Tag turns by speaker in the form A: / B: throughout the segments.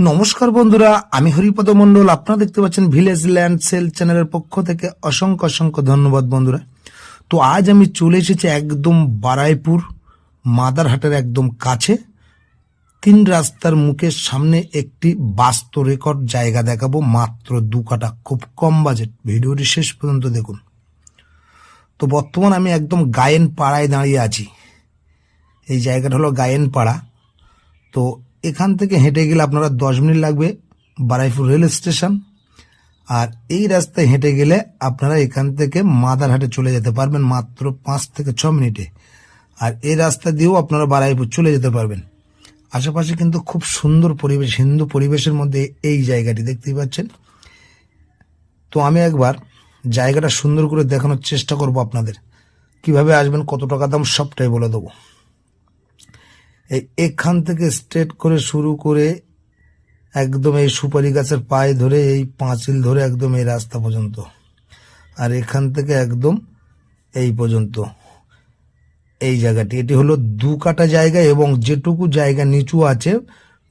A: নমস্কার বন্ধুরা, আমি হরিপদ মন্ডল। আপনারা দেখতে পাচ্ছেন ভিলেজ ল্যান্ড সেল চ্যানেলের পক্ষ থেকে অসংখ্য অসংখ্য ধন্যবাদ বন্ধুরা। তো আজ আমি চলে এসেছি একদম বারাইপুর মাদারহাটের একদম কাছে, 3 রাস্তার মুখের সামনে একটি বাস্তু রেকর্ড জায়গা দেখাবো, মাত্র 2 কাঠা, খুব কম বাজেট। ভিডিওটি শেষ পর্যন্ত দেখুন। তো বর্তমান আমি একদম গায়েন পাড়ায় দাঁড়িয়ে আছি। এই জায়গাটা হলো গায়েন পাড়া। তো এখান থেকে হেঁটে গেলে আপনারা 10 মিনিট লাগবে বারাইপুর রেল স্টেশন, আর এই রাস্তায় হেঁটে গেলে আপনারা এখান থেকে মাদারহাটে চলে যেতে পারবেন মাত্র 5 থেকে 6 মিনিটে। আর এই রাস্তা দিয়েও আপনারা বারাইপুর চলে যেতে পারবেন। আশেপাশে কিন্তু খুব সুন্দর পরিবেশ, হিন্দু পরিবেশের মধ্যে এই জায়গাটি দেখতেই পাচ্ছেন। তো আমি একবার জায়গাটা সুন্দর করে দেখানোর চেষ্টা করব আপনাদের। কিভাবে আসবেন, কত টাকা দাম, সবটাই বলে দেবো। এখান থেকে স্ট্রেট করে শুরু করে একদম এই সুপারি গাছের পায়ে ধরে এই পাঁচিল ধরে একদম এই রাস্তা পর্যন্ত, আর এখান থেকে একদম এই পর্যন্ত এই জায়গাটি। এটি হলো 2 কাঠা জায়গা, এবং যেটুকু জায়গা নিচু আছে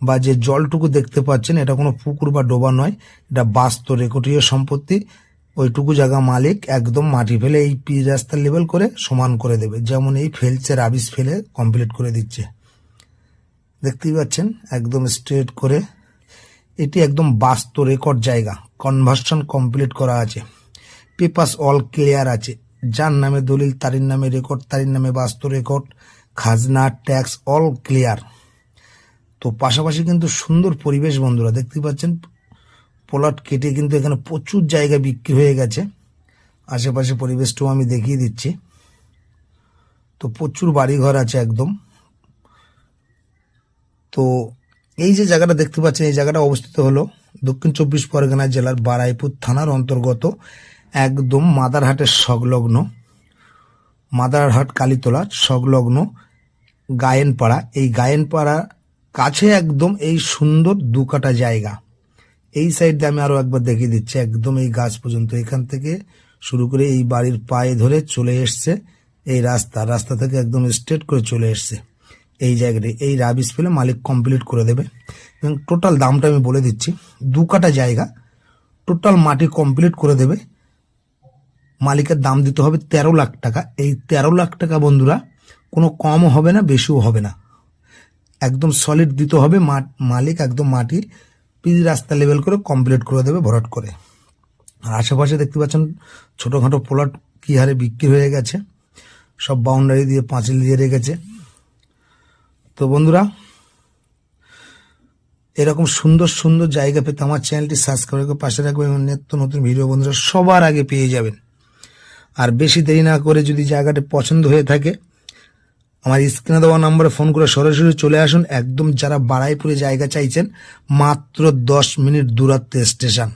A: বা যে জলটুকু দেখতে পাচ্ছেন, এটা কোনো পুকুর বা ডোবা নয়, এটা বাস্তু রেকর্ডীয় সম্পত্তি। ওইটুকু জায়গা মালিক একদম মাটি ফেলে এই পিচ রাস্তা লেভেল করে সমান করে দেবে, যেমন এই ফেলছে রাবিশ ফেলে কমপ্লিট করে দিচ্ছে। দেখতেই পাচ্ছেন একদম স্ট্রেট করে। এটি একদম বাস্তু রেকর্ড জায়গা, কনভার্সন কমপ্লিট করা আছে, পেপারস অল ক্লিয়ার আছে। যার নামে দলিল, তারির নামে রেকর্ড, তারির নামে বাস্তু রেকর্ড, খাজনা, ট্যাক্স অল ক্লিয়ার। তো পাশাপাশি কিন্তু সুন্দর পরিবেশ বন্ধুরা, দেখতেই পাচ্ছেন। প্লট কেটে কিন্তু এখানে প্রচুর জায়গা বিক্রি হয়ে গেছে। আশেপাশে পরিবেশটাও আমি দেখিয়ে দিচ্ছি। তো প্রচুর বাড়িঘর আছে একদম। তো এই যে জায়গাটা দেখতে পাচ্ছেন, এই জায়গাটা অবস্থিত হলো দক্ষিণ 24 পরগনা জেলার বারাইপুর থানার অন্তর্গত, একদম মাদারহাটের সংলগ্ন, মাদারহাট কালীতলা সংলগ্ন গায়েনপাড়া। এই গায়েনপাড়া কাছে একদম এই সুন্দর 2 কাঠা জায়গা। এই সাইড দিয়ে আমি আরো একবার দেখিয়ে দিচ্ছি, একদম এই গাছ পর্যন্ত, এখান থেকে শুরু করে এই বাড়ির পায়ে ধরে চলে এসছে এই রাস্তা থেকে একদম স্ট্রেট করে চলে এসছে এই জায়গাটি। এই রাবিশ ফেলে মালিক কমপ্লিট করে দেবে, এবং টোটাল দামটা আমি বলে দিচ্ছি। 2 কাঠা জায়গা, টোটাল মাটি কমপ্লিট করে দেবে। মালিকের দাম দিতে হবে 13 লাখ টাকা। এই 13 লাখ টাকা বন্ধুরা কোনো কমও হবে না, বেশিও হবে না, একদম সলিড দিতে হবে। মালিক একদম মাটি পিচ রাস্তা লেভেল করে কমপ্লিট করে দেবে ভরাট করে। আর আশেপাশে দেখতে পাচ্ছেন ছোটোখাটো প্লট কি হারে বিক্রি হয়ে গেছে, সব বাউন্ডারি দিয়ে পাঁচিল দিয়ে রেখেছে। তো বন্ধুরা, এরকম সুন্দর সুন্দর জায়গা পেতে আমার চ্যানেলটি সাবস্ক্রাইব করে পাশে রাখবেন, এবং নিত্য নতুন ভিডিও বন্ধুরা সবার আগে পেয়ে যাবেন। আর বেশি দেরি না করে যদি জায়গাটি পছন্দ হয়ে থাকে, আমার স্ক্রিনে দেওয়া নম্বরে ফোন করে সরাসরি চলে আসুন। একদম যারা বারাইপুরে জায়গা চাইছেন, মাত্র 10 মিনিট দূরত্বে স্টেশন।